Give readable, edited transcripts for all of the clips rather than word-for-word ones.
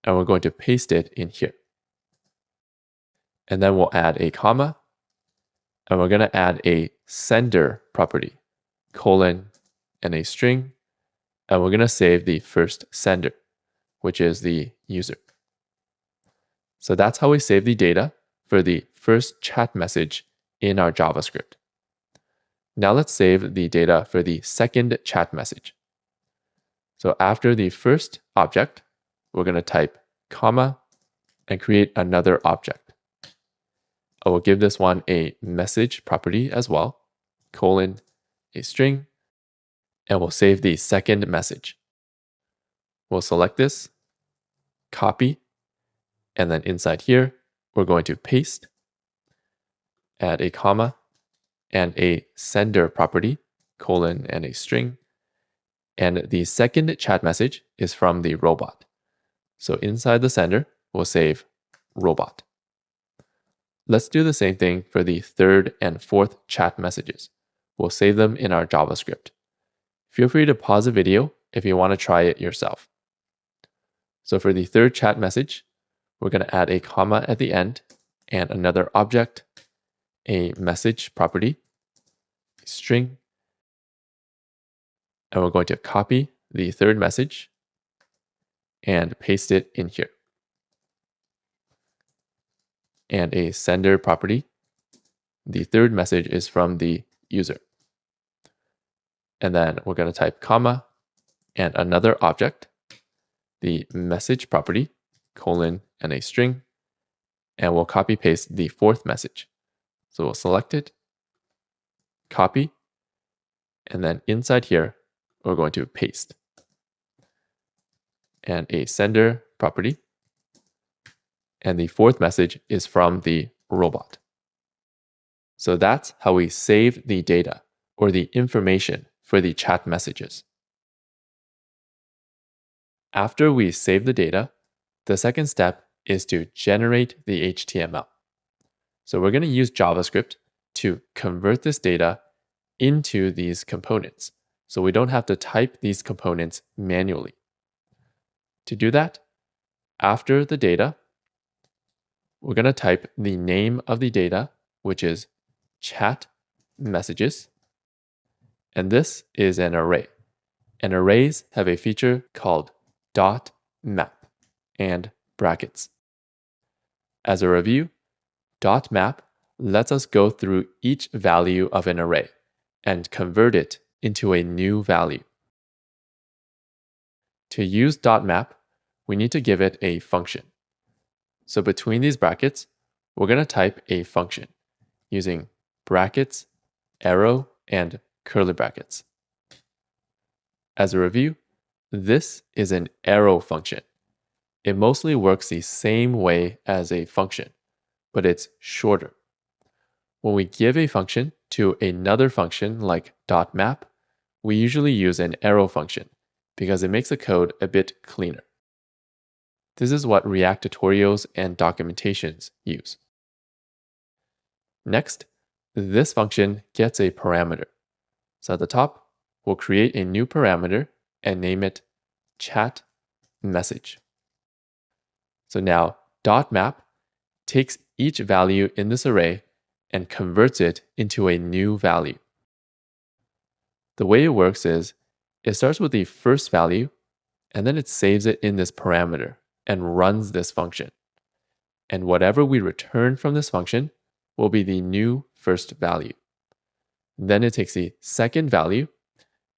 and we're going to paste it in here. And then we'll add a comma, and we're going to add a sender property, colon, and a string, and we're going to save the first sender, which is the user. So that's how we save the data for the first chat message in our JavaScript. Now let's save the data for the second chat message. So after the first object, we're going to type comma and create another object. I will give this one a message property as well, colon, a string, and we'll save the second message. We'll select this, copy, and then inside here, we're going to paste, add a comma, and a sender property, colon, and a string. And the second chat message is from the robot. So inside the sender, we'll save robot. Let's do the same thing for the third and fourth chat messages. We'll save them in our JavaScript. Feel free to pause the video if you want to try it yourself. So for the third chat message, we're going to add a comma at the end and another object, a message property, a string, and we're going to copy the third message and paste it in here. And a sender property. The third message is from the user. And then we're going to type comma and another object, the message property, colon, and a string, and we'll copy paste the fourth message. So we'll select it, copy, and then inside here, we're going to paste. And a sender property. And the fourth message is from the robot. So that's how we save the data or the information for the chat messages. After we save the data, the second step is to generate the HTML. So we're going to use JavaScript to convert this data into these components, so we don't have to type these components manually. To do that, after the data, we're going to type the name of the data, which is chat messages, and this is an array. And arrays have a feature called .map and brackets. As a review, .map lets us go through each value of an array and convert it into a new value. To use .map, we need to give it a function. So between these brackets, we're going to type a function using brackets, arrow, and curly brackets. As a review, this is an arrow function. It mostly works the same way as a function, but it's shorter. When we give a function to another function like .map, we usually use an arrow function because it makes the code a bit cleaner. This is what React tutorials and documentations use. Next, this function gets a parameter. So at the top, we'll create a new parameter and name it chat message. So now .map takes each value in this array and converts it into a new value. The way it works is it starts with the first value and then it saves it in this parameter and runs this function. And whatever we return from this function will be the new first value. Then it takes the second value,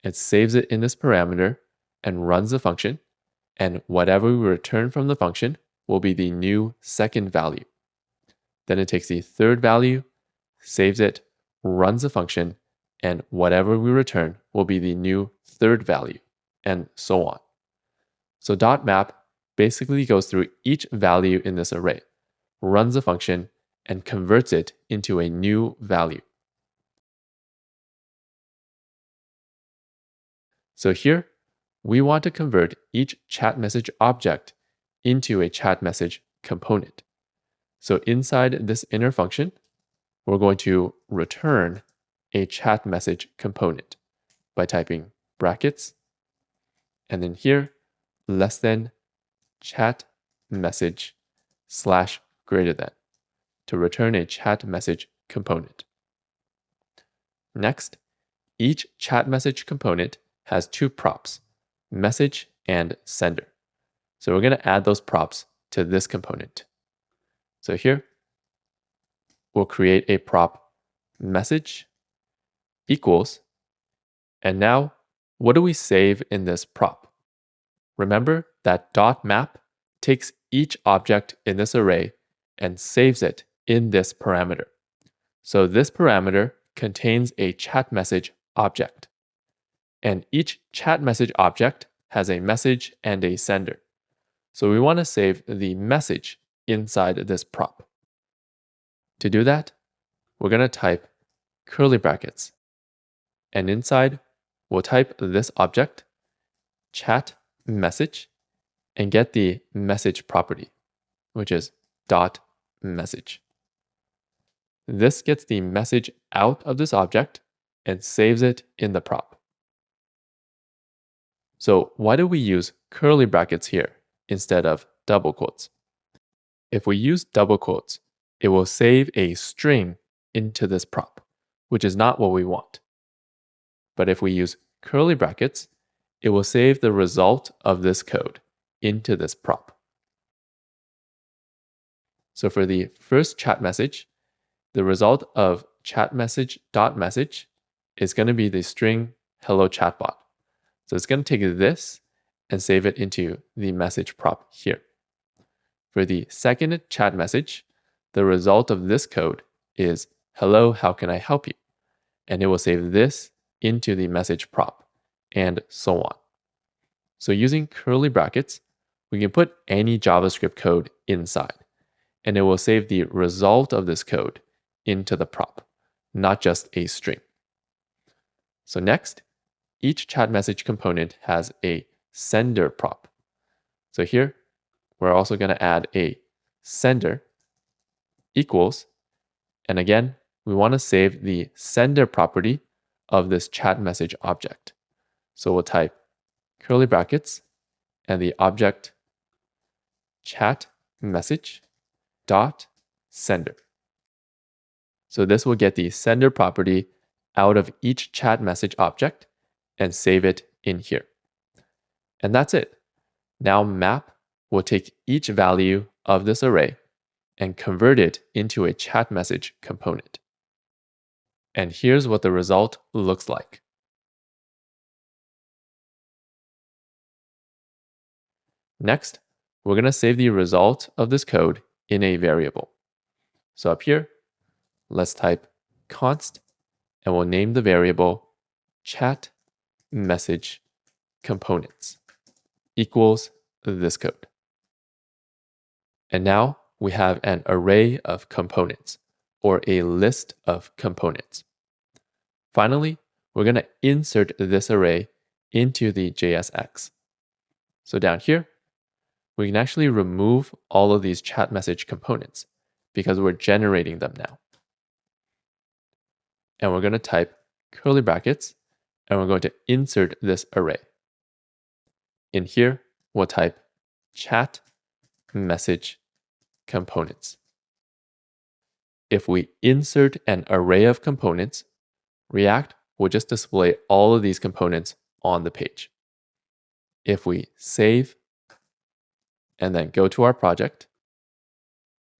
it saves it in this parameter and runs the function, and whatever we return from the function will be the new second value. Then it takes the third value, saves it, runs the function, and whatever we return will be the new third value, and so on. So .map basically goes through each value in this array, runs the function, and converts it into a new value. So here, we want to convert each chat message object into a chat message component. So inside this inner function, we're going to return a chat message component by typing brackets, and then here, less than chat message / greater than to return a chat message component. Next, each chat message component has two props, message and sender. So we're going to add those props to this component. So here, we'll create a prop message equals, and now what do we save in this prop? Remember that .map takes each object in this array and saves it in this parameter. So this parameter contains a chat message object. And each chat message object has a message and a sender. So we want to save the message inside this prop. To do that, we're going to type curly brackets. And inside, we'll type this object, chat message, and get the message property, which is .message. This gets the message out of this object and saves it in the prop. So why do we use curly brackets here instead of double quotes? If we use double quotes, it will save a string into this prop, which is not what we want. But if we use curly brackets, it will save the result of this code into this prop. So for the first chat message, the result of chat message.message is going to be the string hello chatbot. So it's going to take this and save it into the message prop here. For the second chat message, the result of this code is hello, how can I help you? And it will save this into the message prop, and so on. So using curly brackets, we can put any JavaScript code inside, and it will save the result of this code into the prop, not just a string. So next, each chat message component has a sender prop. So here, we're also going to add a sender equals, and again, we want to save the sender property of this chat message object. So we'll type curly brackets and the object chat message dot sender. So this will get the sender property out of each chat message object and save it in here. And that's it. Now map will take each value of this array and convert it into a chat message component. And here's what the result looks like. Next, we're going to save the result of this code in a variable. So up here, let's type const, and we'll name the variable chat message components equals this code. And now we have an array of components, or a list of components. Finally, we're going to insert this array into the JSX. So down here, we can actually remove all of these chat message components because we're generating them now. And we're going to type curly brackets, and we're going to insert this array. In here, we'll type chat message components. If we insert an array of components, React will just display all of these components on the page. If we save and then go to our project,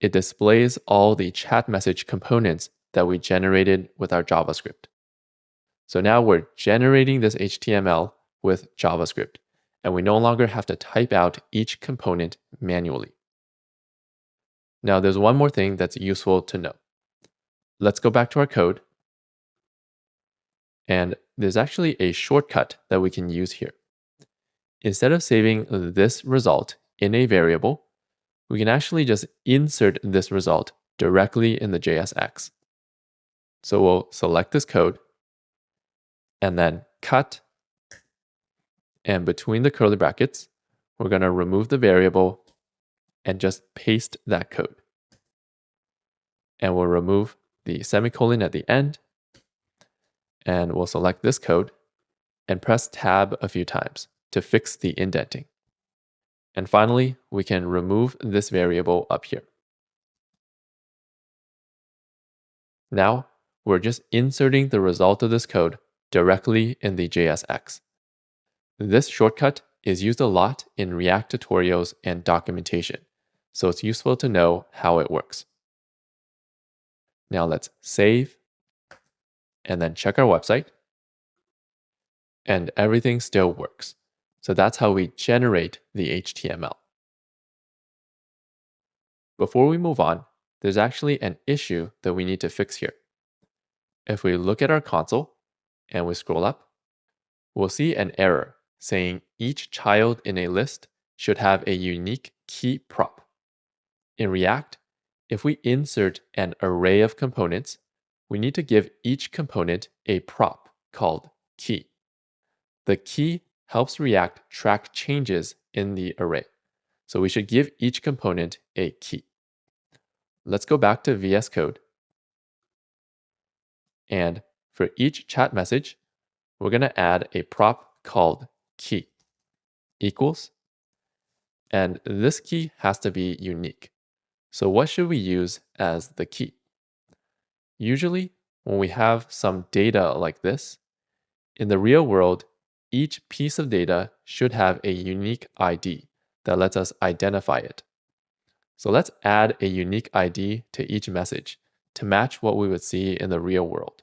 it displays all the chat message components that we generated with our JavaScript. So now we're generating this HTML with JavaScript, and we no longer have to type out each component manually. Now there's one more thing that's useful to know. Let's go back to our code. And there's actually a shortcut that we can use here. Instead of saving this result in a variable, we can actually just insert this result directly in the JSX. So we'll select this code and then cut, and between the curly brackets, we're going to remove the variable and just paste that code. And we'll remove the semicolon at the end, and we'll select this code and press tab a few times to fix the indenting. And finally, we can remove this variable up here. Now, we're just inserting the result of this code directly in the JSX. This shortcut is used a lot in React tutorials and documentation, so it's useful to know how it works. Now let's save and then check our website. And everything still works. So that's how we generate the HTML. Before we move on, there's actually an issue that we need to fix here. If we look at our console and we scroll up, we'll see an error saying each child in a list should have a unique key prop. In React, if we insert an array of components, we need to give each component a prop called key. The key helps React track changes in the array, so we should give each component a key. Let's go back to VS Code. And for each chat message, we're going to add a prop called key equals. And this key has to be unique. So what should we use as the key? Usually, when we have some data like this, in the real world, each piece of data should have a unique ID that lets us identify it. So let's add a unique ID to each message to match what we would see in the real world.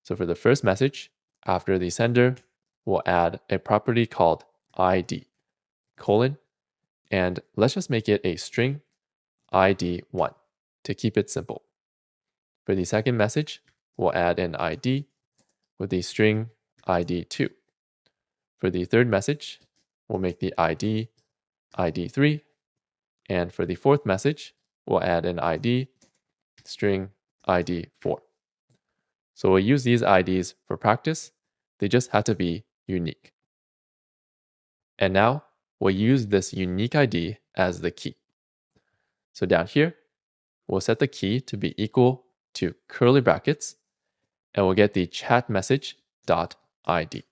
So for the first message, after the sender, we'll add a property called ID, and let's just make it a string ID1 to keep it simple. For the second message, we'll add an ID with the string ID2. For the third message, we'll make the ID ID3. And for the fourth message, we'll add an ID string ID4. So we'll use these IDs for practice. They just have to be unique. And now we'll use this unique ID as the key. So down here, we'll set the key to be equal to curly brackets, and we'll get the chat message dot ID.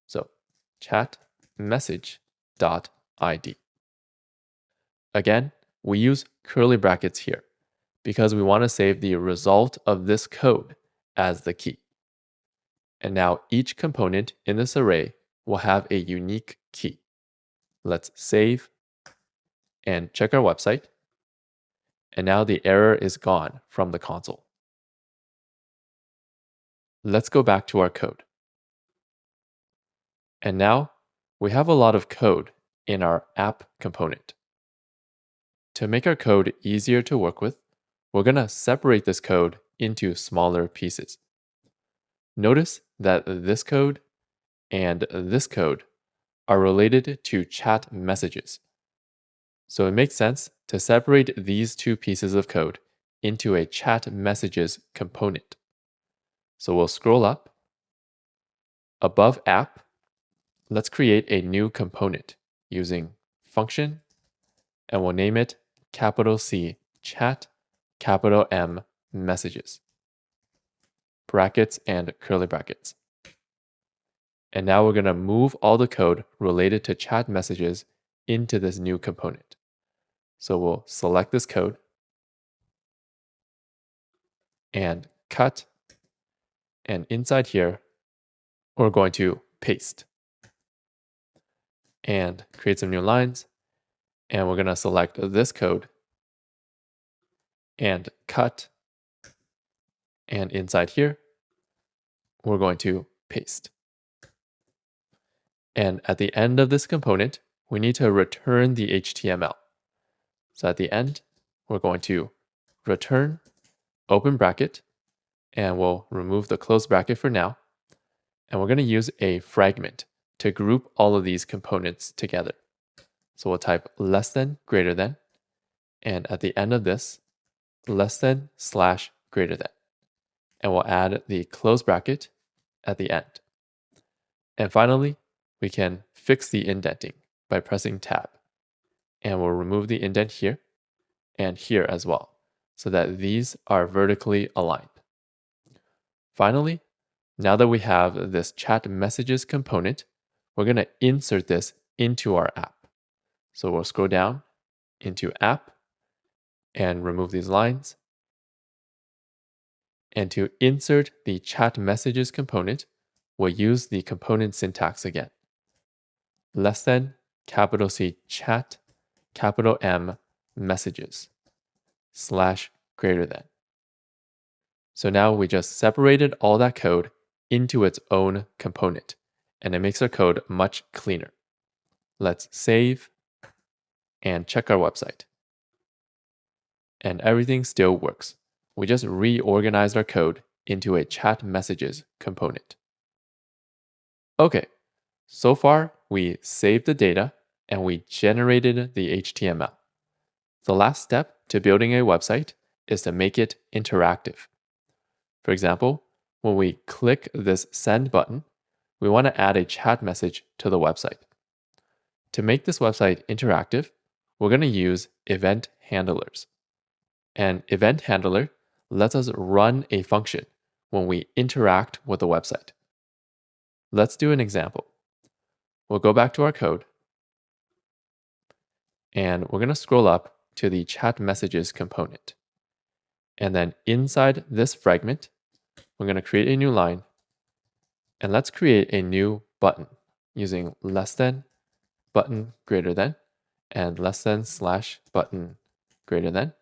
So chat message dot ID. Again, we use curly brackets here because we want to save the result of this code as the key. And now each component in this array will have a unique key. Let's save and check our website. And now the error is gone from the console. Let's go back to our code. And now we have a lot of code in our app component. To make our code easier to work with, we're going to separate this code into smaller pieces. Notice that this code and this code are related to chat messages. So it makes sense to separate these two pieces of code into a chat messages component. So we'll scroll up. Above app, let's create a new component using function, and we'll name it C chat, M messages, brackets and curly brackets. And now we're going to move all the code related to chat messages into this new component. So we'll select this code and cut. And inside here, we're going to paste and create some new lines. And we're going to select this code and cut. And inside here, we're going to paste. And at the end of this component, we need to return the HTML. So at the end, we're going to return open bracket, and we'll remove the close bracket for now. And we're going to use a fragment to group all of these components together. So we'll type less than, greater than, and at the end of this, less than / greater than. And we'll add the close bracket at the end. And finally, we can fix the indenting by pressing tab. And we'll remove the indent here and here as well, so that these are vertically aligned. Finally, now that we have this chat messages component, we're going to insert this into our app. So we'll scroll down into app and remove these lines. And to insert the chat messages component, we'll use the component syntax again. Less than, capital C chat, capital M messages, / greater than. So now we just separated all that code into its own component, and it makes our code much cleaner. Let's save and check our website. And everything still works. We just reorganized our code into a chat messages component. Okay, so far we saved the data and we generated the HTML. The last step to building a website is to make it interactive. For example, when we click this send button, we want to add a chat message to the website. To make this website interactive, we're going to use event handlers. An event handler lets us run a function when we interact with the website. Let's do an example. We'll go back to our code, and we're going to scroll up to the chat messages component. And then inside this fragment, we're going to create a new line, and let's create a new button using less than, button greater than, and less than / button greater than.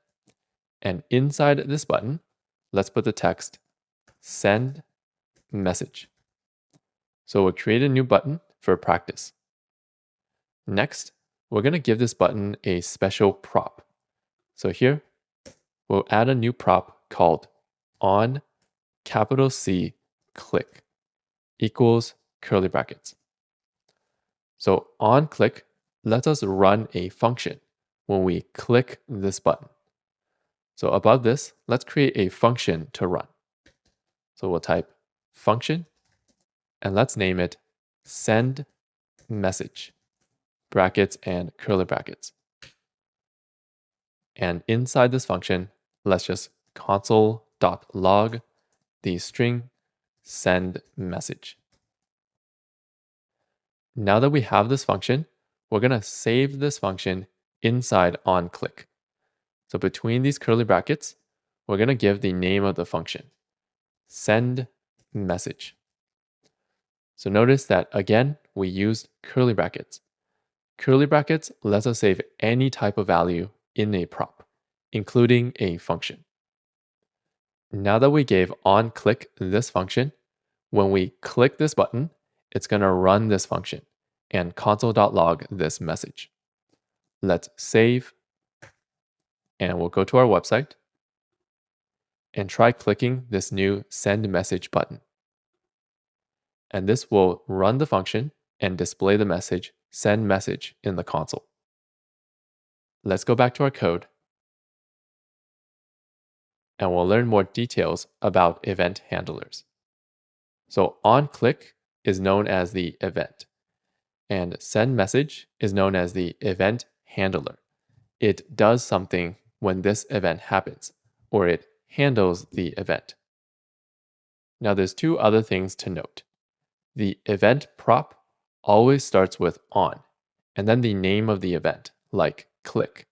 And inside this button, let's put the text send message. So we'll create a new button for practice. Next, we're going to give this button a special prop. So here, we'll add a new prop called on capital C click equals curly brackets. So on click lets us run a function when we click this button. So above this, let's create a function to run. So we'll type function, and let's name it send message, brackets and curly brackets. And inside this function, let's just console.log the string send message. Now that we have this function, we're going to save this function inside onClick. So between these curly brackets, we're going to give the name of the function, send message. So notice that again, we used curly brackets. Curly brackets lets us save any type of value in a prop, including a function. Now that we gave onClick this function, when we click this button, it's going to run this function and console.log this message. Let's save, and we'll go to our website and try clicking this new send message button. And this will run the function and display the message send message in the console. Let's go back to our code, and we'll learn more details about event handlers. So onClick is known as the event, and send message is known as the event handler. It does something when this event happens, or it handles the event. Now there's two other things to note. The event prop always starts with on, and then the name of the event, like click.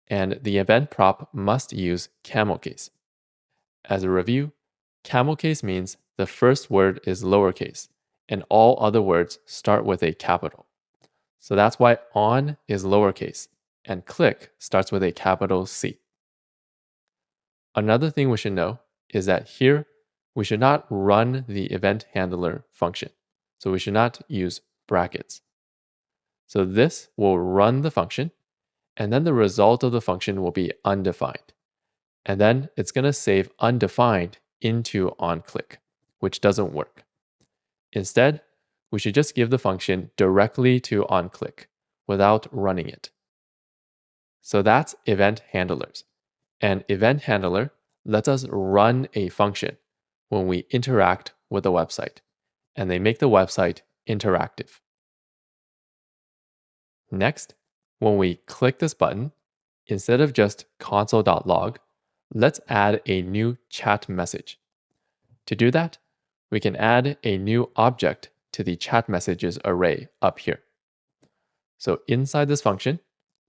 And the event prop must use camel case. As a review, camel case means the first word is lowercase, and all other words start with a capital. So that's why on is lowercase, and click starts with a capital C. Another thing we should know is that here, we should not run the event handler function. So we should not use brackets. So this will run the function, and then the result of the function will be undefined. And then it's going to save undefined into onClick, which doesn't work. Instead, we should just give the function directly to onClick without running it. So that's event handlers. An event handler lets us run a function when we interact with the website, and they make the website interactive. Next, when we click this button, instead of just console.log, let's add a new chat message. To do that, we can add a new object to the chat messages array up here. So inside this function,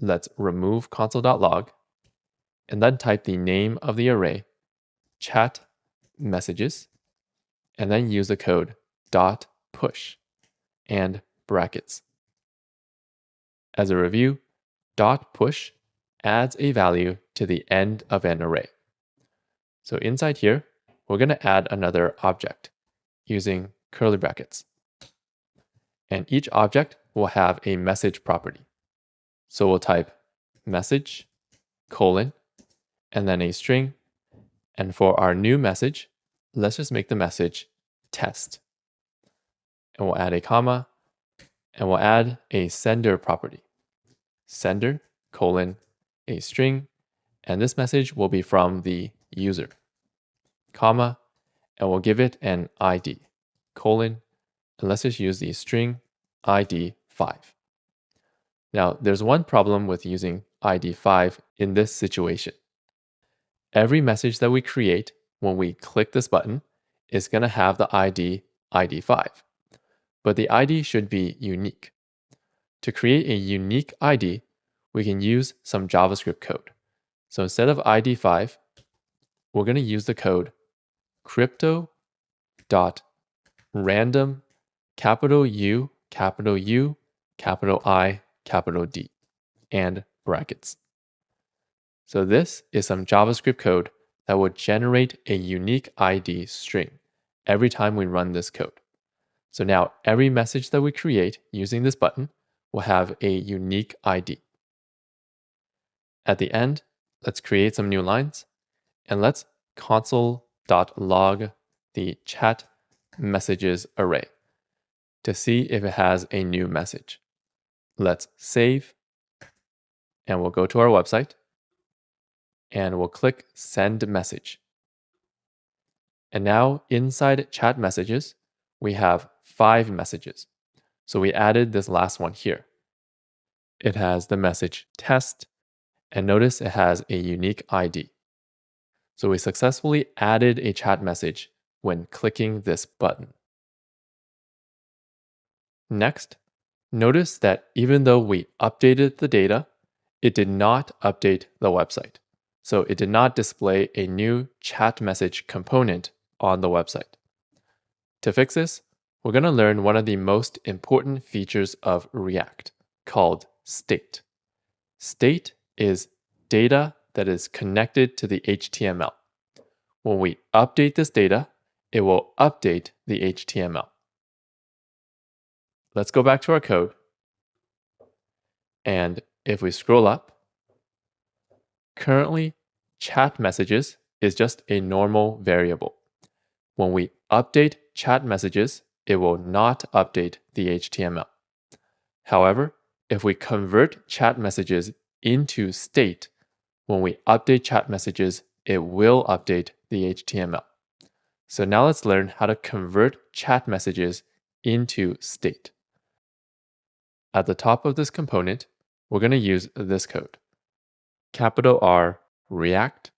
let's remove console.log and then type the name of the array, chat messages, and then use the code .push and brackets. As a review, .push adds a value to the end of an array. So inside here, we're going to add another object using curly brackets. And each object will have a message property. So we'll type message, colon, and then a string. And for our new message, let's just make the message test. And we'll add a comma, and we'll add a sender property. Sender, colon, a string, and this message will be from the user, comma, and we'll give it an ID, colon, and let's just use the string ID 5. Now, there's one problem with using ID 5 in this situation. Every message that we create when we click this button is going to have the ID 5, but the ID should be unique. To create a unique ID, we can use some JavaScript code. So instead of ID 5, we're going to use the code crypto.random capital U, capital U, capital I, capital D, and brackets. So this is some JavaScript code that will generate a unique ID string every time we run this code. So now every message that we create using this button will have a unique ID. At the end, let's create some new lines, and let's console.log the chat messages array to see if it has a new message. Let's save, and we'll go to our website, and we'll click Send Message. And now inside chat messages, we have 5 messages. So we added this last one here. It has the message test, and notice it has a unique ID. So we successfully added a chat message when clicking this button. Next, notice that even though we updated the data, it did not update the website. So it did not display a new chat message component on the website. To fix this, we're going to learn one of the most important features of React called state. State is data that is connected to the HTML. When we update this data, it will update the HTML. Let's go back to our code. And if we scroll up, currently chat messages is just a normal variable. When we update chat messages, it will not update the HTML. However, if we convert chat messages into state, when we update chat messages, it will update the HTML. So now let's learn how to convert chat messages into state. At the top of this component, we're going to use this code. Capital R React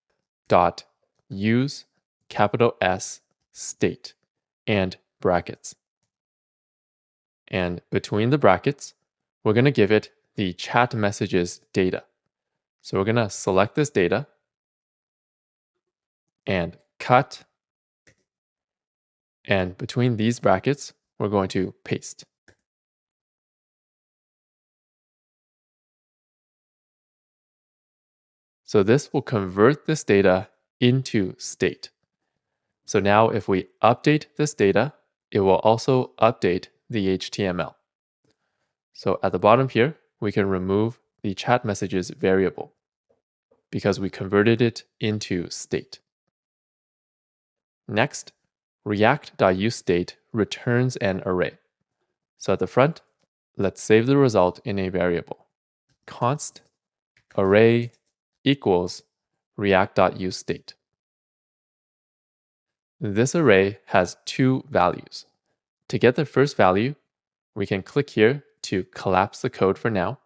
dot use capital S state and brackets. And between the brackets, we're going to give it the chat messages data. So we're going to select this data and cut. And between these brackets, we're going to paste. So this will convert this data into state. So now if we update this data, it will also update the HTML. So at the bottom here, we can remove the chat messages variable because we converted it into state. Next, React.useState returns an array. So at the front, let's save the result in a variable. Const array equals React.useState. This array has 2 values. To get the first value, we can click here to collapse the code for now.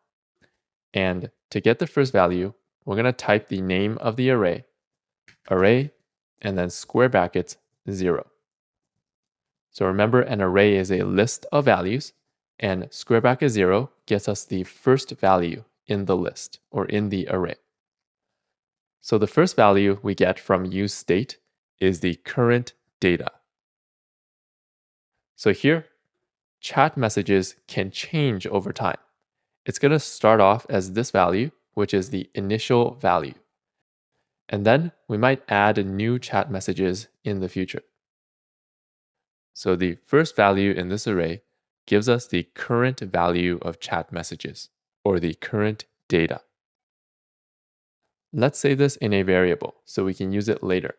And to get the first value, we're going to type the name of the array, and then square brackets 0. So remember, an array is a list of values, and square bracket 0 gets us the first value in the list or in the array. So the first value we get from useState is the current data. So here, chat messages can change over time. It's going to start off as this value, which is the initial value. And then we might add new chat messages in the future. So the first value in this array gives us the current value of chat messages, or the current data. Let's save this in a variable so we can use it later.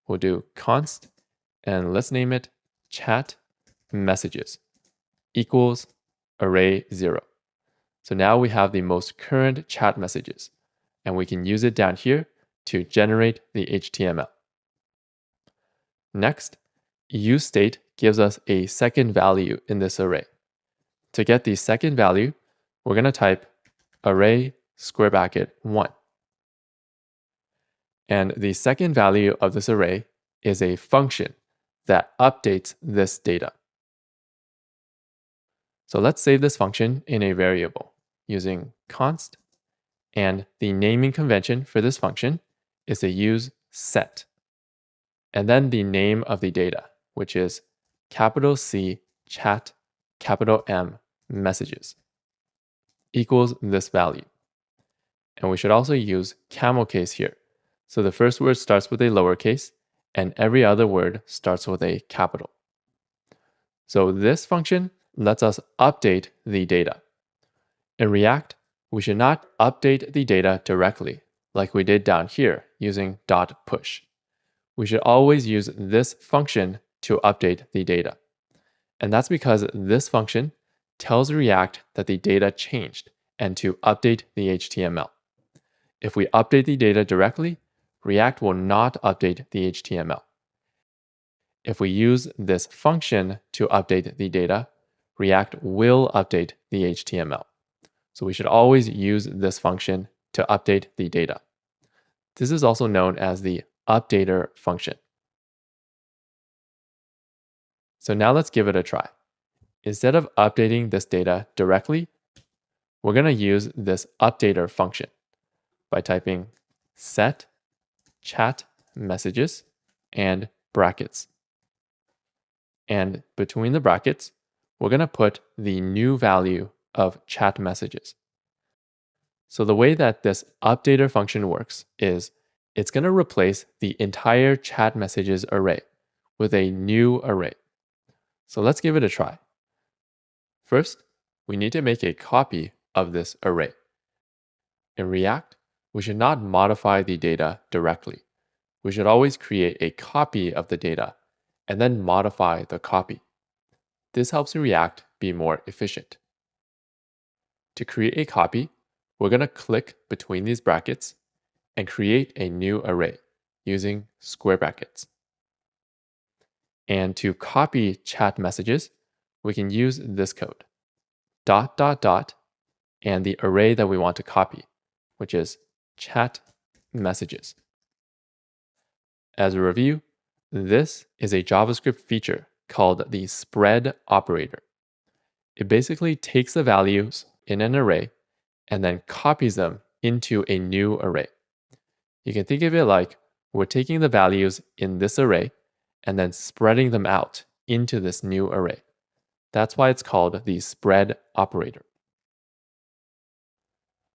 We'll do const, and let's name it chat messages equals array 0. So now we have the most current chat messages, and we can use it down here to generate the HTML. Next, useState gives us a second value in this array. To get the second value, we're going to type array square bracket 1. And the second value of this array is a function that updates this data. So let's save this function in a variable using const, and the naming convention for this function is to use set, and then the name of the data, which is capital C chat, capital M messages, equals this value. And we should also use camel case here. So the first word starts with a lowercase, and every other word starts with a capital. So this function lets us update the data. In React, we should not update the data directly, like we did down here using .push. We should always use this function to update the data. And that's because this function tells React that the data changed and to update the HTML. If we update the data directly, React will not update the HTML. If we use this function to update the data, React will update the HTML. So we should always use this function to update the data. This is also known as the updater function. So now let's give it a try. Instead of updating this data directly, we're going to use this updater function by typing set chat messages and brackets. And between the brackets, we're going to put the new value of chat messages. So the way that this updater function works is it's going to replace the entire chat messages array with a new array. So let's give it a try. First, we need to make a copy of this array. In React, we should not modify the data directly. We should always create a copy of the data and then modify the copy. This helps React be more efficient. To create a copy, we're going to click between these brackets and create a new array using square brackets. And to copy chat messages, we can use this code, ... and the array that we want to copy, which is chat messages. As a review, this is a JavaScript feature called the spread operator. It basically takes the values in an array and then copies them into a new array. You can think of it like we're taking the values in this array and then spreading them out into this new array. That's why it's called the spread operator.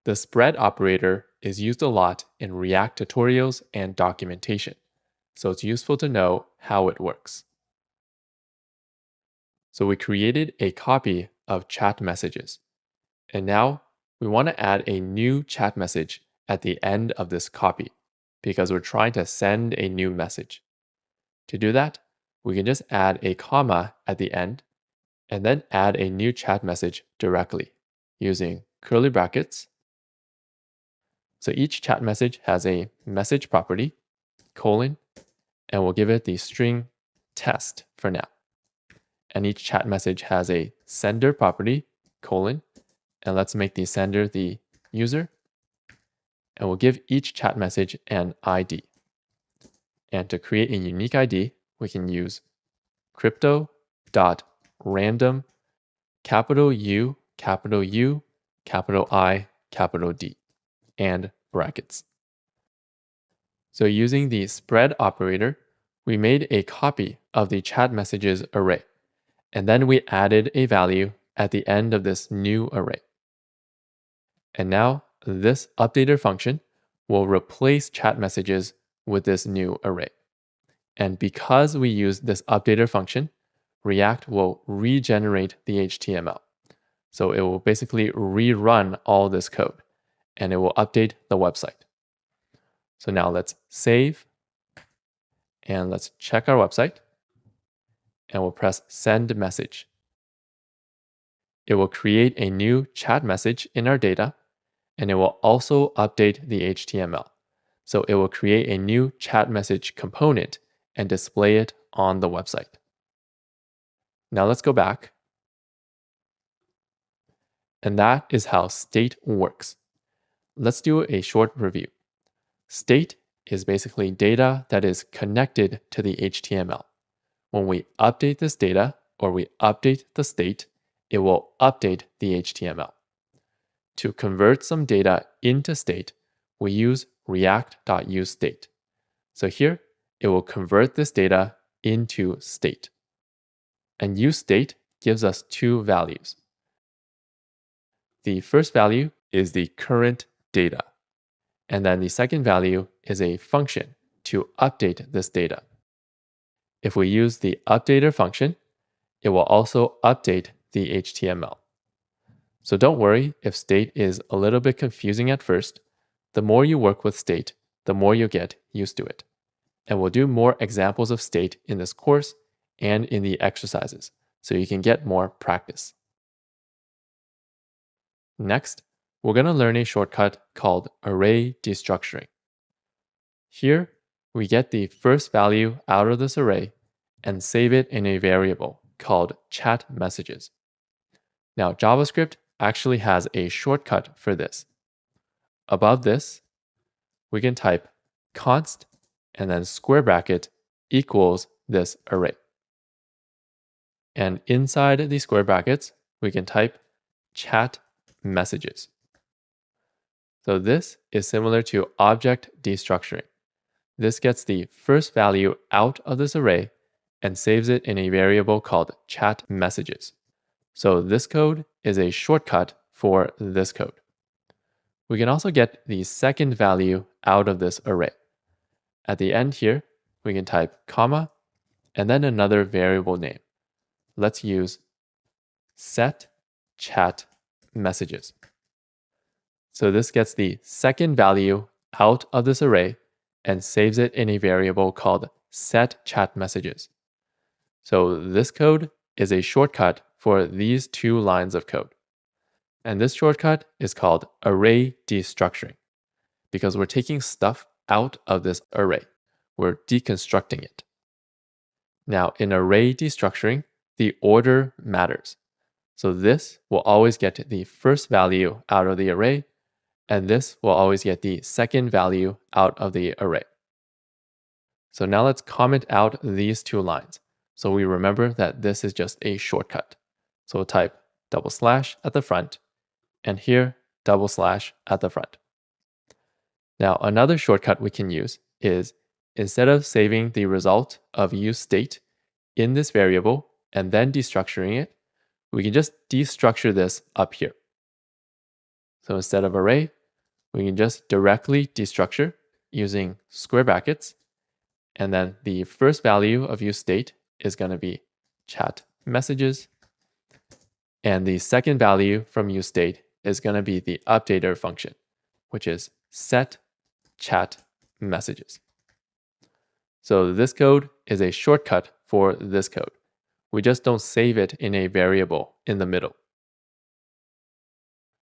The spread operator is used a lot in React tutorials and documentation, so it's useful to know how it works. So we created a copy of chat messages, and now we want to add a new chat message at the end of this copy because we're trying to send a new message. To do that, we can just add a comma at the end and then add a new chat message directly using curly brackets. So each chat message has a message property, colon, and we'll give it the string test for now. And each chat message has a sender property, colon, and let's make the sender the user. And we'll give each chat message an ID. And to create a unique ID, we can use crypto.random capital U, capital U, capital I, capital D, and brackets. So using the spread operator, we made a copy of the chat messages array, and then we added a value at the end of this new array. And now this updater function will replace chat messages with this new array. And because we use this updater function, React will regenerate the HTML. So it will basically rerun all this code, and it will update the website. So now let's save, and let's check our website, and we'll press send message. It will create a new chat message in our data, and it will also update the HTML. So it will create a new chat message component and display it on the website. Now let's go back. And that is how state works. Let's do a short review. State is basically data that is connected to the HTML. When we update this data, or we update the state, it will update the HTML. To convert some data into state, we use react.useState. So here, it will convert this data into state. And useState gives us two values. The first value is the current data. And then the second value is a function to update this data. If we use the updater function, it will also update the HTML. So don't worry if state is a little bit confusing at first. The more you work with state, the more you get used to it. And we'll do more examples of state in this course and in the exercises, so you can get more practice. Next, we're going to learn a shortcut called array destructuring. Here, we get the first value out of this array and save it in a variable called chat messages. Now, JavaScript actually has a shortcut for this. Above this, we can type const and then square bracket equals this array. And inside the square brackets, we can type chat messages. So this is similar to object destructuring. This gets the first value out of this array and saves it in a variable called chat messages. So this code is a shortcut for this code. We can also get the second value out of this array. At the end here, we can type comma and then another variable name. Let's use set chat messages. So this gets the second value out of this array and saves it in a variable called set chat messages. So this code is a shortcut for these two lines of code. And this shortcut is called array destructuring because we're taking stuff out of this array. We're deconstructing it. Now, in array destructuring, the order matters. So this will always get the first value out of the array, and this will always get the second value out of the array. So now let's comment out these two lines, so we remember that this is just a shortcut. So we'll type / at the front, and here / at the front. Now another shortcut we can use is, instead of saving the result of useState in this variable and then destructuring it, we can just destructure this up here. So instead of array, we can just directly destructure using square brackets, and then the first value of useState is going to be chat messages, and the second value from useState is going to be the updater function, which is set chat messages. So this code is a shortcut for this code. We just don't save it in a variable in the middle.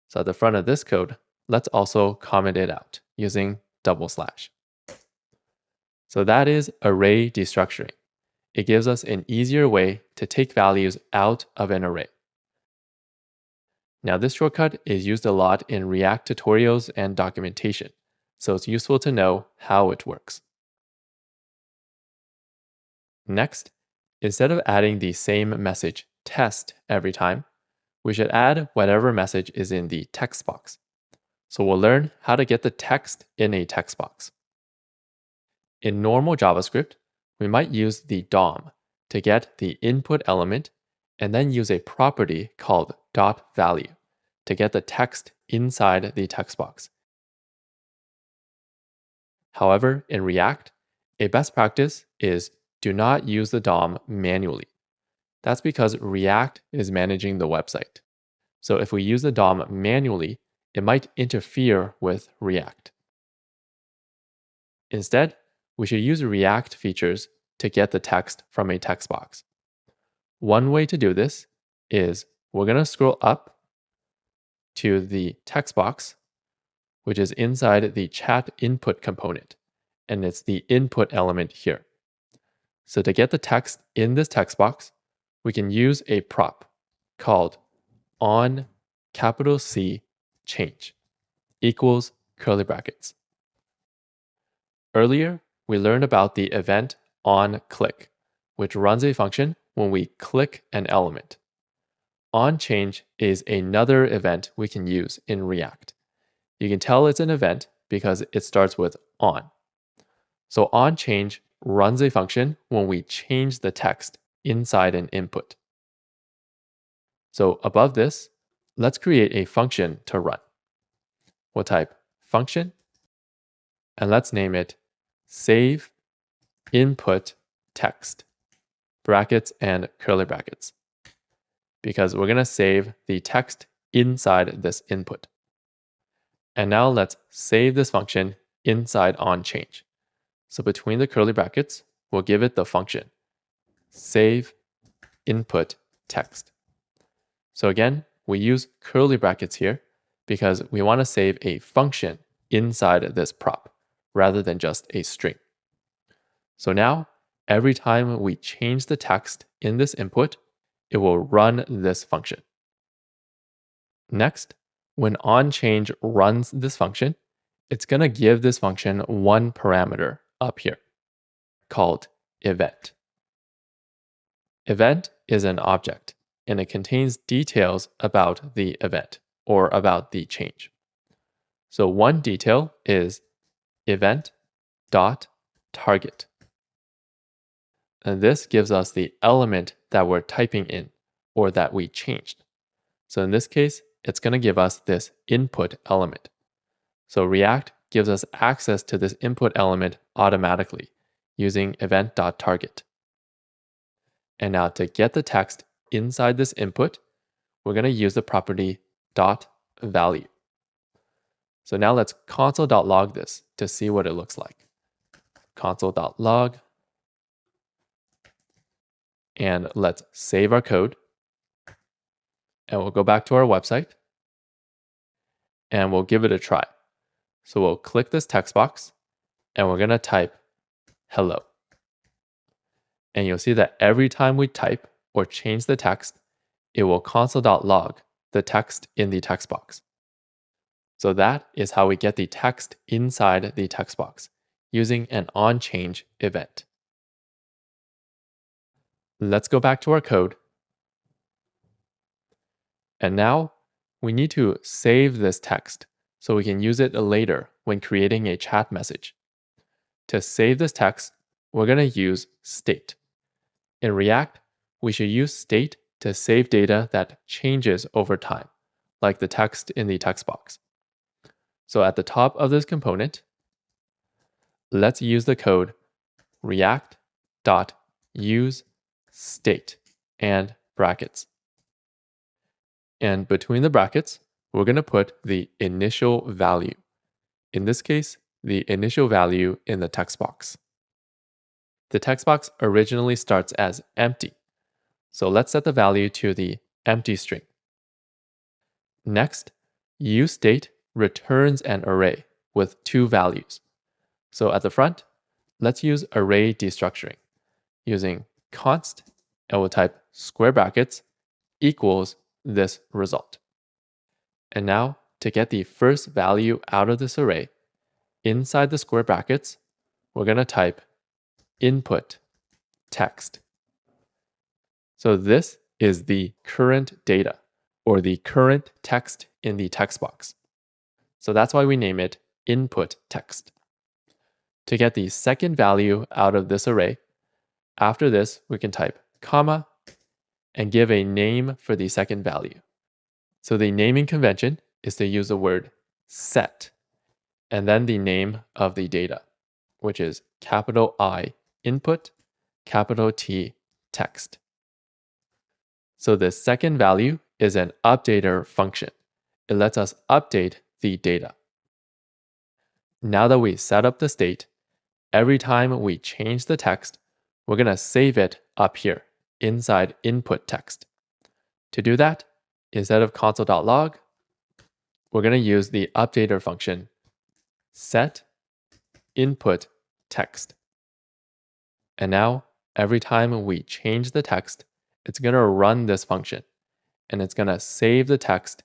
So at the front of this code, let's also comment it out using /. So that is array destructuring. It gives us an easier way to take values out of an array. Now this shortcut is used a lot in React tutorials and documentation, so it's useful to know how it works. Next, instead of adding the same message test every time, we should add whatever message is in the text box. So we'll learn how to get the text in a text box. In normal JavaScript, we might use the DOM to get the input element and then use a property called .value to get the text inside the text box. However, in React, a best practice is do not use the DOM manually. That's because React is managing the website. So if we use the DOM manually, it might interfere with React. Instead, we should use React features to get the text from a text box. One way to do this is we're going to scroll up to the text box, which is inside the chat input component, and it's the input element here. So to get the text in this text box, we can use a prop called on_C change equals curly brackets. Earlier, we learned about the event onClick, which runs a function when we click an element. OnChange is another event we can use in React. You can tell it's an event because it starts with on. So onChange runs a function when we change the text inside an input. So above this, let's create a function to run. We'll type function, and let's name it save input text, brackets and curly brackets, because we're going to save the text inside this input. And now let's save this function inside onChange. So between the curly brackets, we'll give it the function save input text. So again, we use curly brackets here because we want to save a function inside this prop rather than just a string. So now, every time we change the text in this input, it will run this function. Next, when onChange runs this function, it's going to give this function one parameter up here called event. Event is an object, and it contains details about the event or about the change. So one detail is event.target. And this gives us the element that we're typing in or that we changed. So in this case, it's going to give us this input element. So React gives us access to this input element automatically using event.target. And now to get the text inside this input, we're going to use the property .value. So now let's console.log this to see what it looks like. Console.log. And let's save our code. And we'll go back to our website. And we'll give it a try. So we'll click this text box. And we're going to type hello. And you'll see that every time we type or change the text, it will console.log the text in the text box. So that is how we get the text inside the text box using an onChange event. Let's go back to our code. And now we need to save this text so we can use it later when creating a chat message. To save this text, we're going to use state. In React, we should use state to save data that changes over time, like the text in the text box. So at the top of this component, let's use the code react.useState and brackets. And between the brackets, we're going to put the initial value. In this case, the initial value in the text box. The text box originally starts as empty. So let's set the value to the empty string. Next, useState returns an array with two values. So at the front, let's use array destructuring using const, and we'll type square brackets equals this result. And now to get the first value out of this array, inside the square brackets, we're going to type input text. So this is the current data. or the current text in the text box. So that's why we name it input text. To get the second value out of this array, after this, we can type comma and give a name for the second value. So the naming convention is to use the word set and then the name of the data, which is capital I input, capital T text. So the second value is an updater function. It lets us update the data. Now that we set up the state, every time we change the text, we're going to save it up here inside input text. To do that, instead of console.log, we're going to use the updater function set input text. And now, every time we change the text, it's going to run this function, and it's going to save the text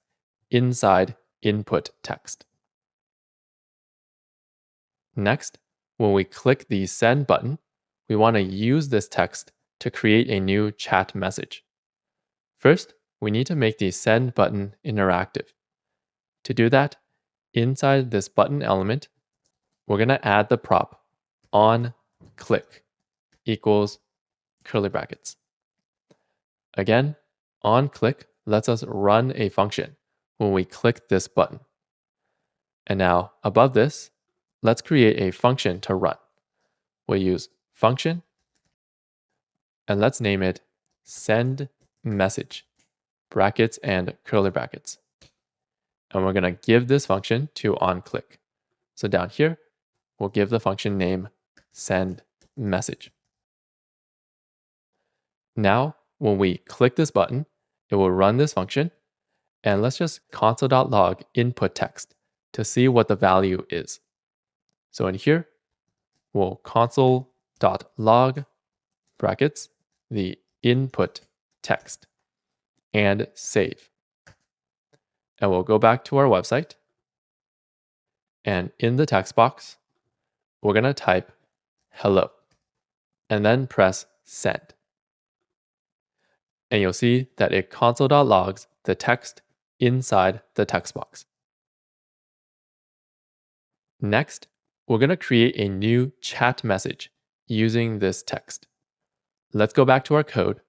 inside input text. Next, when we click the send button, we want to use this text to create a new chat message. First, we need to make the send button interactive. To do that, inside this button element, we're going to add the prop on click equals curly brackets. Again, on click lets us run a function when we click this button. And now above this, let's create a function to run. We'll use function, and let's name it send message, brackets and curly brackets. And we're going to give this function to onClick. So down here, we'll give the function name send message. Now, when we click this button, it will run this function. And let's just console.log input text to see what the value is. So in here, we'll console.log brackets the input text and save. And we'll go back to our website. And in the text box, we're going to type hello and then press send. And you'll see that it console.logs the text inside the text box. Next, we're going to create a new chat message using this text. Let's go back to our code.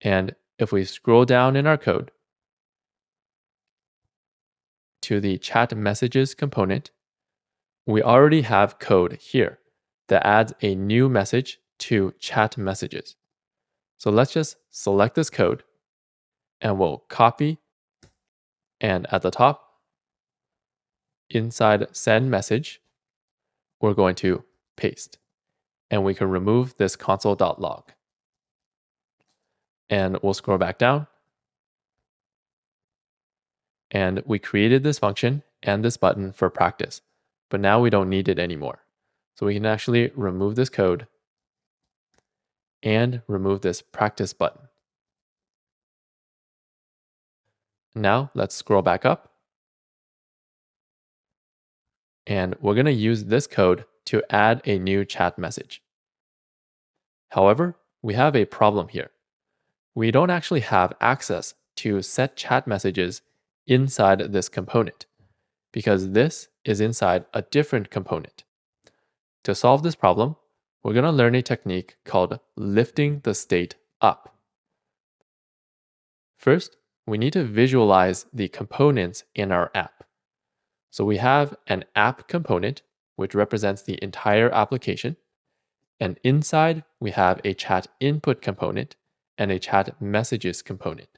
And if we scroll down in our code to the chat messages component, we already have code here that adds a new message to chat messages. So let's just select this code and we'll copy, and at the top, inside send message, we're going to paste. And we can remove this console.log. And we'll scroll back down. And we created this function and this button for practice, but now we don't need it anymore. So we can actually remove this code and remove this practice button. Now let's scroll back up. And we're going to use this code to add a new chat message. However, we have a problem here. We don't actually have access to set chat messages inside this component, because this is inside a different component. To solve this problem, we're going to learn a technique called lifting the state up. First, we need to visualize the components in our app. So we have an app component, which represents the entire application. And inside, we have a chat input component and a chat messages component.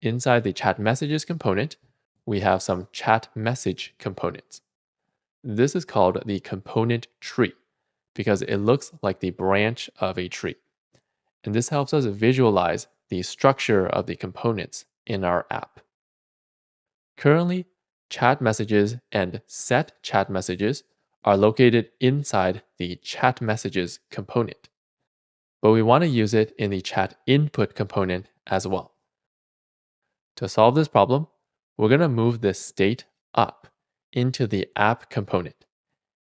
Inside the chat messages component, we have some chat message components. This is called the component tree because it looks like the branch of a tree. And this helps us visualize the structure of the components in our app. Currently, chat messages and set chat messages are located inside the chat messages component. But we want to use it in the chat input component as well. To solve this problem, we're going to move this state up into the app component.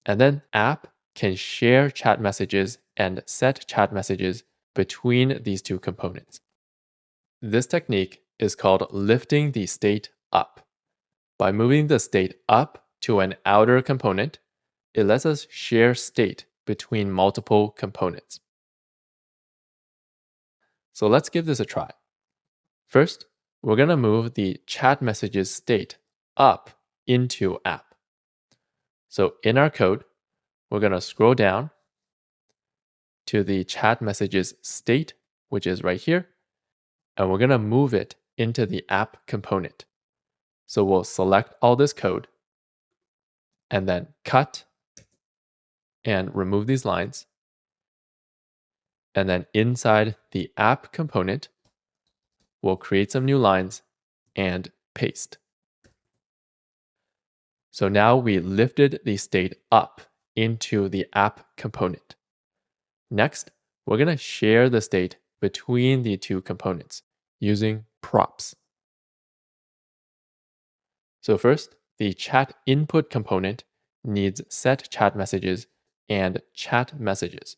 And then app can share chat messages and set chat messages between these two components. This technique is called lifting the state up. By moving the state up to an outer component, it lets us share state between multiple components. So let's give this a try. First, we're going to move the chat messages state up into app. So in our code, we're going to scroll down to the chat messages state, which is right here, and we're going to move it into the app component. So we'll select all this code and then cut and remove these lines. And then inside the app component, we'll create some new lines and paste. So now we lifted the state up into the app component. Next, we're going to share the state between the two components using props. So first, the chat input component needs set chat messages and chat messages.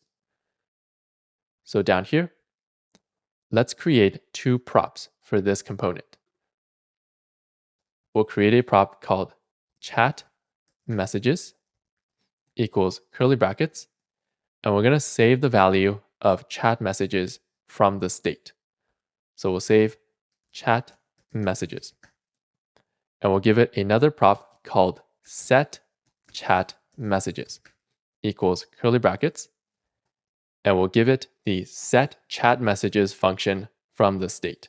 So down here, let's create two props for this component. We'll create a prop called chat messages equals curly brackets, and we're going to save the value of chat messages from the state. So we'll save chat messages. And we'll give it another prop called set chat messages equals curly brackets, and we'll give it the set chat messages function from the state.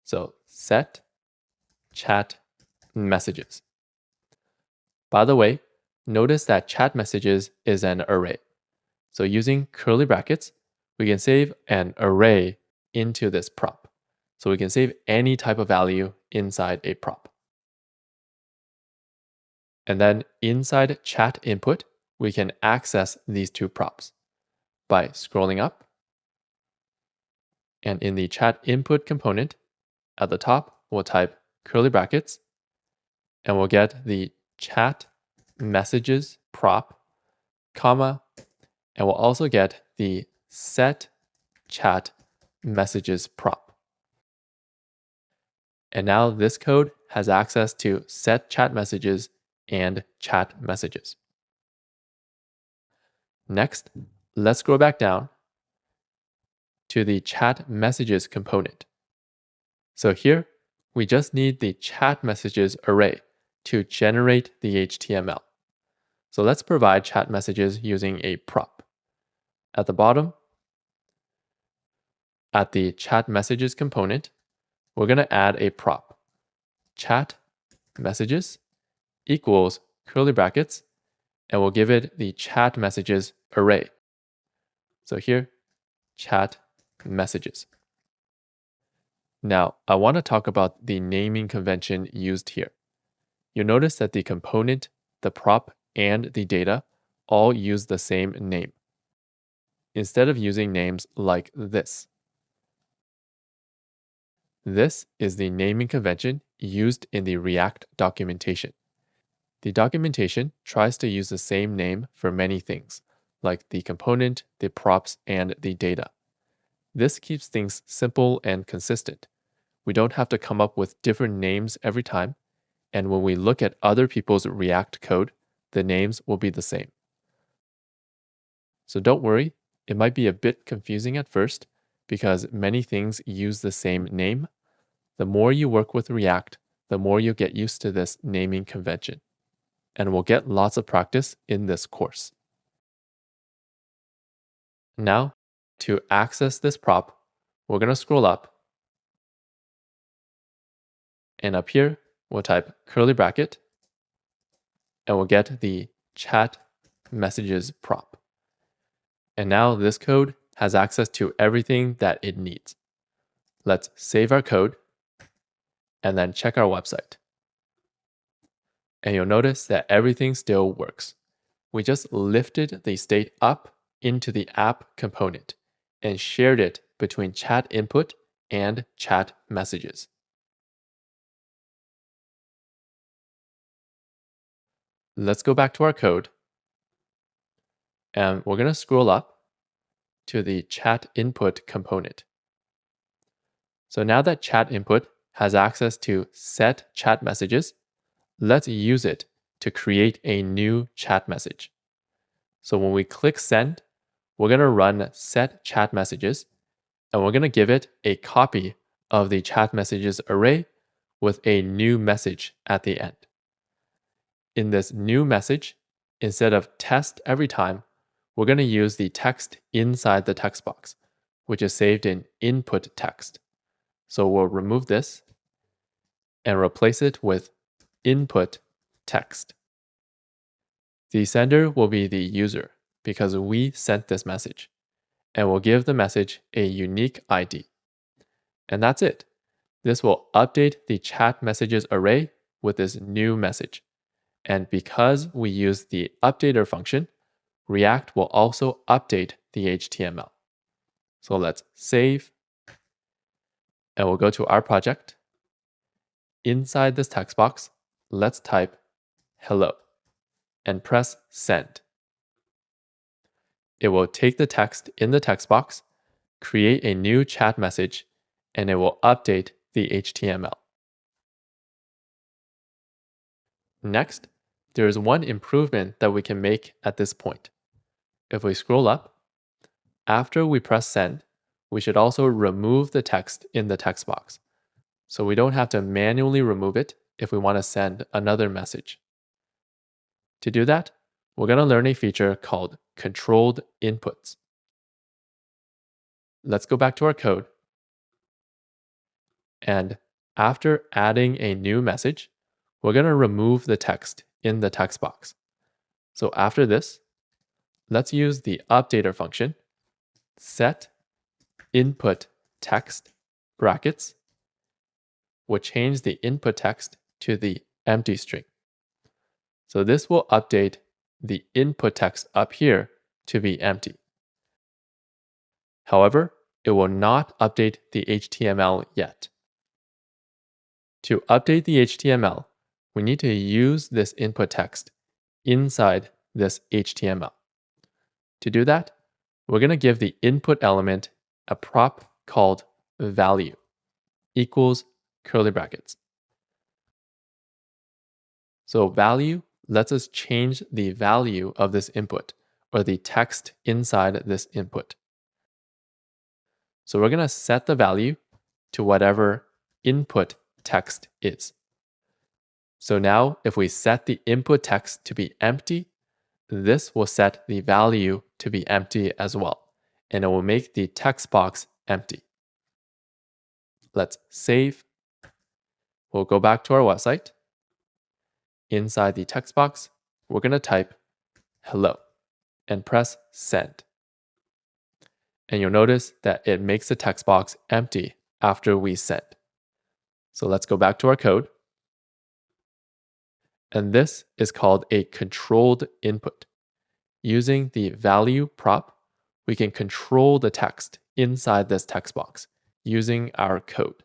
So set chat messages. By the way, notice that chat messages is an array. So using curly brackets, we can save an array into this prop. So we can save any type of value inside a prop. And then inside chat input, we can access these two props by scrolling up. And in the chat input component, at the top, we'll type curly brackets, and we'll get the chat messages prop, comma, and we'll also get the set chat messages prop. And now this code has access to set chat messages and chat messages. Next, let's scroll back down to the chat messages component. So here, we just need the chat messages array to generate the HTML. So let's provide chat messages using a prop. At the bottom, at the chat messages component, we're going to add a prop. Chat messages equals curly brackets, and we'll give it the chat messages array. So here, chat messages. Now, I want to talk about the naming convention used here. You'll notice that the component, the prop, and the data all use the same name, instead of using names like this. This is the naming convention used in the React documentation. The documentation tries to use the same name for many things, like the component, the props, and the data. This keeps things simple and consistent. We don't have to come up with different names every time, and when we look at other people's React code, the names will be the same. So don't worry, it might be a bit confusing at first because many things use the same name. The more you work with React, the more you get used to this naming convention. And we'll get lots of practice in this course. Now, to access this prop, we're going to scroll up. And up here, we'll type curly bracket, and we'll get the chat messages prop. And now this code has access to everything that it needs. Let's save our code and then check our website. And you'll notice that everything still works. We just lifted the state up into the app component and shared it between chat input and chat messages. Let's go back to our code. And we're going to scroll up to the chat input component. So now that chat input has access to set chat messages, let's use it to create a new chat message. So when we click send, we're going to run set chat messages, and we're going to give it a copy of the chat messages array with a new message at the end. In this new message, instead of test every time, we're going to use the text inside the text box, which is saved in input text. So we'll remove this and replace it with input text. The sender will be the user because we sent this message, and we'll give the message a unique ID. And that's it. This will update the chat messages array with this new message. And because we use the updater function, React will also update the HTML. So let's save, and we'll go to our project. Inside this text box, let's type hello and press send. It will take the text in the text box, create a new chat message, and it will update the HTML. Next, there is one improvement that we can make at this point. If we scroll up, after we press send, we should also remove the text in the text box, so we don't have to manually remove it if we want to send another message. To do that, we're going to learn a feature called controlled inputs. Let's go back to our code. And after adding a new message, we're going to remove the text in the text box. So after this, let's use the updater function, set input text brackets. We'll change the input text to the empty string. So this will update the input text up here to be empty. However, it will not update the HTML yet. To update the HTML, we need to use this input text inside this HTML. To do that, we're going to give the input element a prop called value equals curly brackets. So value lets us change the value of this input or the text inside this input. So we're going to set the value to whatever input text is. So now if we set the input text to be empty, this will set the value to be empty as well, and it will make the text box empty. Let's save. We'll go back to our website. Inside the text box, we're going to type hello and press send. And you'll notice that it makes the text box empty after we send. So let's go back to our code. And this is called a controlled input. Using the value prop, we can control the text inside this text box using our code.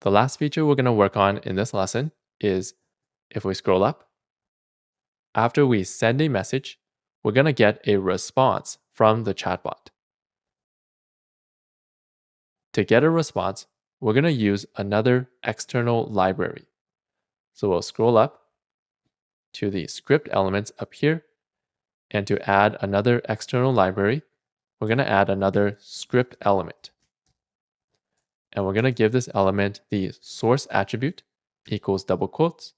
The last feature we're going to work on in this lesson is if we scroll up, after we send a message, we're going to get a response from the chatbot. To get a response, we're going to use another external library. So we'll scroll up to the script elements up here, and to add another external library, we're going to add another script element. And we're going to give this element the source attribute equals double quotes.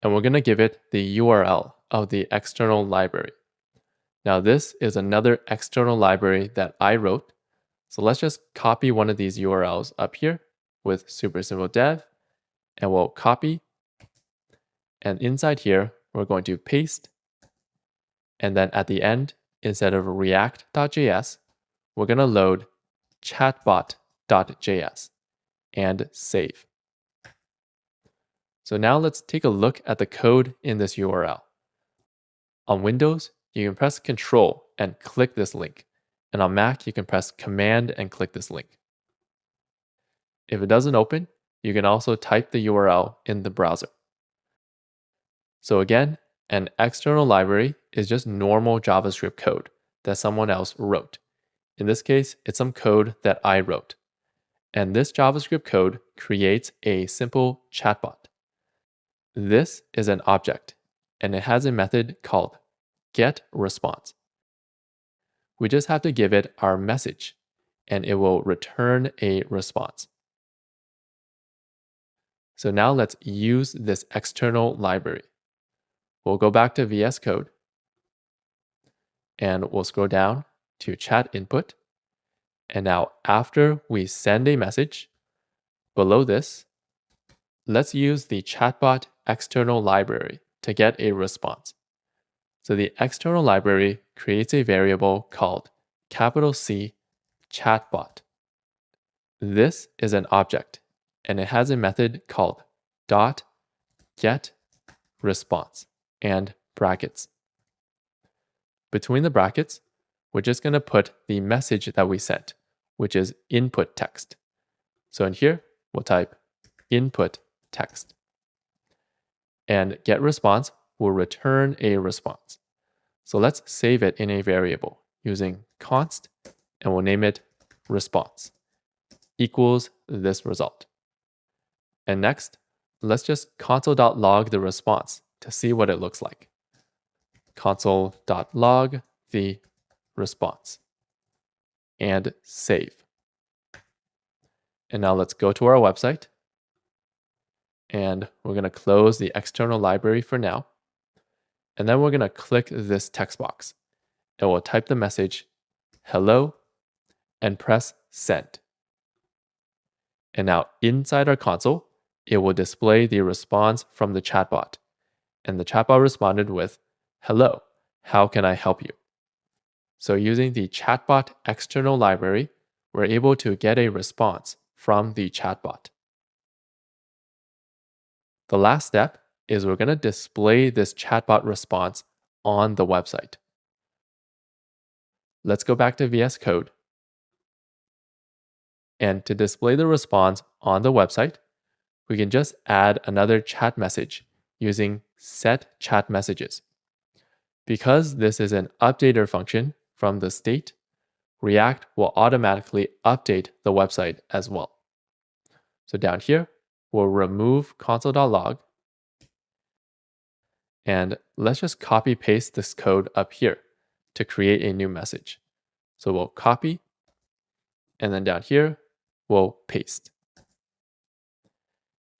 And we're going to give it the URL of the external library. Now this is another external library that I wrote. So let's just copy one of these URLs up here with super simple dev, and we'll copy. And inside here, we're going to paste. And then at the end, instead of react.js, we're going to load chatbot.js and save. So now let's take a look at the code in this URL. On Windows, you can press Control and click this link. And on Mac, you can press Command and click this link. If it doesn't open, you can also type the URL in the browser. So again, an external library is just normal JavaScript code that someone else wrote. In this case, it's some code that I wrote. And this JavaScript code creates a simple chatbot. This is an object, and it has a method called getResponse. We just have to give it our message, and it will return a response. So now let's use this external library. We'll go back to VS Code, and we'll scroll down to chat input. And now after we send a message, below this, let's use the chatbot external library to get a response. So the external library creates a variable called C chatbot. This is an object, and it has a method called .getResponse and brackets. Between the brackets, we're just going to put the message that we sent, which is input text. So in here, we'll type input text. And getResponse will return a response. So let's save it in a variable using const, and we'll name it response equals this result. And next, let's just console.log the response to see what it looks like. Console.log the response and save. And now let's go to our website, and we're going to close the external library for now. And then we're going to click this text box, and we'll type the message hello and press send. And now inside our console, it will display the response from the chatbot. And the chatbot responded with, hello, how can I help you? So using the chatbot external library, we're able to get a response from the chatbot. The last step is we're going to display this chatbot response on the website. Let's go back to VS Code. And to display the response on the website, we can just add another chat message using setChatMessages. Because this is an updater function from the state, React will automatically update the website as well. So down here, we'll remove console.log, and let's just copy paste this code up here to create a new message. So we'll copy, and then down here, we'll paste.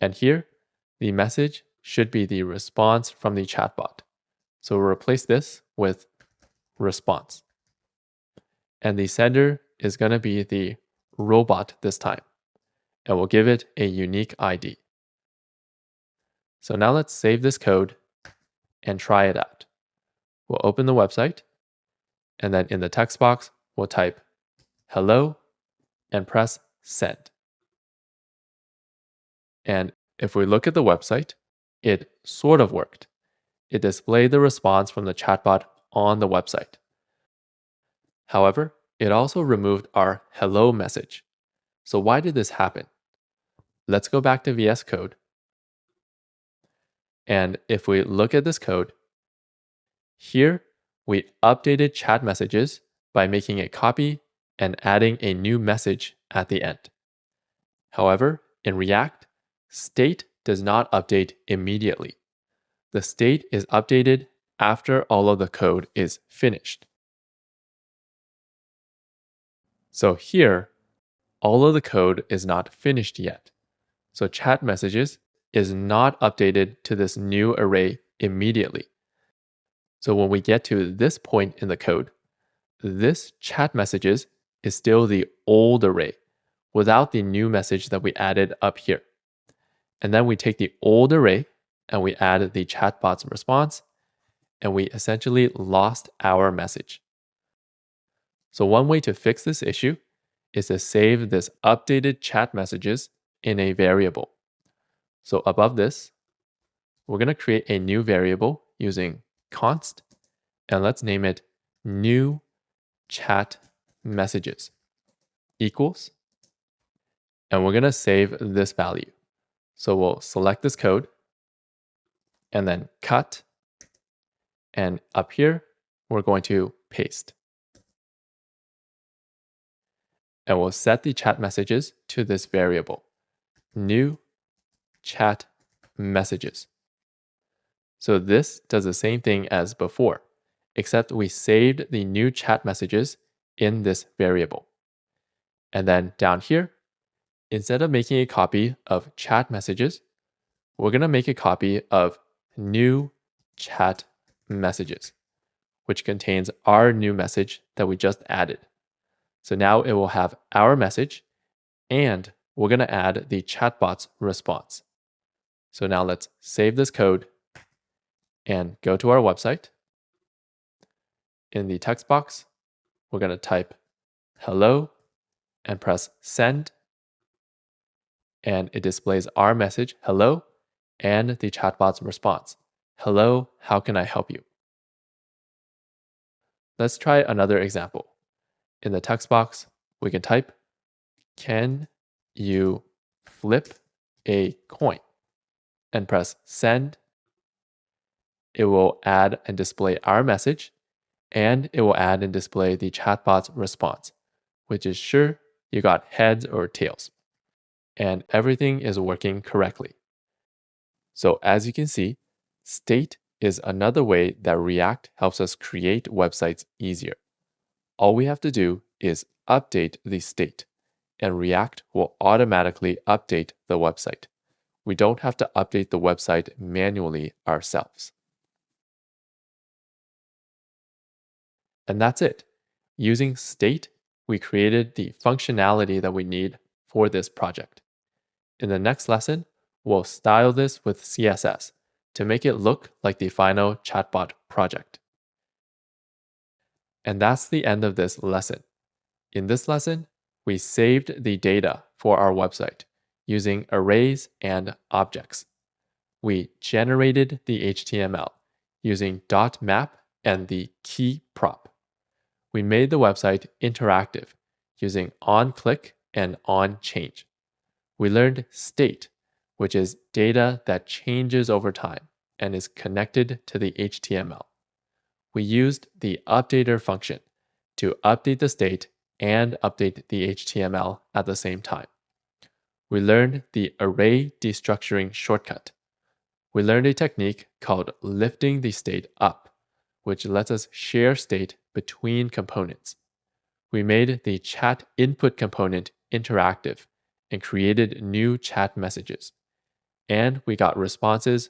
And here, the message should be the response from the chatbot. So we'll replace this with response. And the sender is going to be the robot this time, and we'll give it a unique ID. So now let's save this code and try it out. We'll open the website, and then in the text box, we'll type hello and press send. And if we look at the website, it sort of worked. It displayed the response from the chatbot on the website. However, it also removed our hello message. So why did this happen? Let's go back to VS Code. And if we look at this code, here we updated chat messages by making a copy and adding a new message at the end. However, in React, state does not update immediately. The state is updated after all of the code is finished. So here, all of the code is not finished yet. So chat messages is not updated to this new array immediately. So when we get to this point in the code, this chat messages is still the old array without the new message that we added up here. And then we take the old array and we add the chatbot's response, and we essentially lost our message. So one way to fix this issue is to save this updated chat messages in a variable. So above this, we're going to create a new variable using const, and let's name it new chat messages equals, and we're going to save this value. So we'll select this code and then cut, and up here, we're going to paste. and we'll set the chat messages to this variable, new chat messages. So this does the same thing as before, except we saved the new chat messages in this variable. And then down here, instead of making a copy of chat messages, we're going to make a copy of new chat messages, which contains our new message that we just added. So now it will have our message, and we're going to add the chatbot's response. So now let's save this code and go to our website. In the text box, we're going to type hello and press send. And it displays our message, hello, and the chatbot's response, hello, how can I help you? Let's try another example. In the text box, we can type, can you flip a coin? And press send. It will add and display our message, and it will add and display the chatbot's response, which is sure you got heads or tails. And everything is working correctly. So as you can see, state is another way that React helps us create websites easier. All we have to do is update the state, and React will automatically update the website. We don't have to update the website manually ourselves. And that's it. Using state, we created the functionality that we need for this project. In the next lesson, we'll style this with CSS to make it look like the final chatbot project. And that's the end of this lesson. In this lesson, we saved the data for our website using arrays and objects. We generated the HTML using .map and the key prop. We made the website interactive using onClick and onChange. We learned state, which is data that changes over time and is connected to the HTML. We used the updater function to update the state and update the HTML at the same time. We learned the array destructuring shortcut. We learned a technique called lifting the state up, which lets us share state between components. We made the chat input component interactive and created new chat messages. And we got responses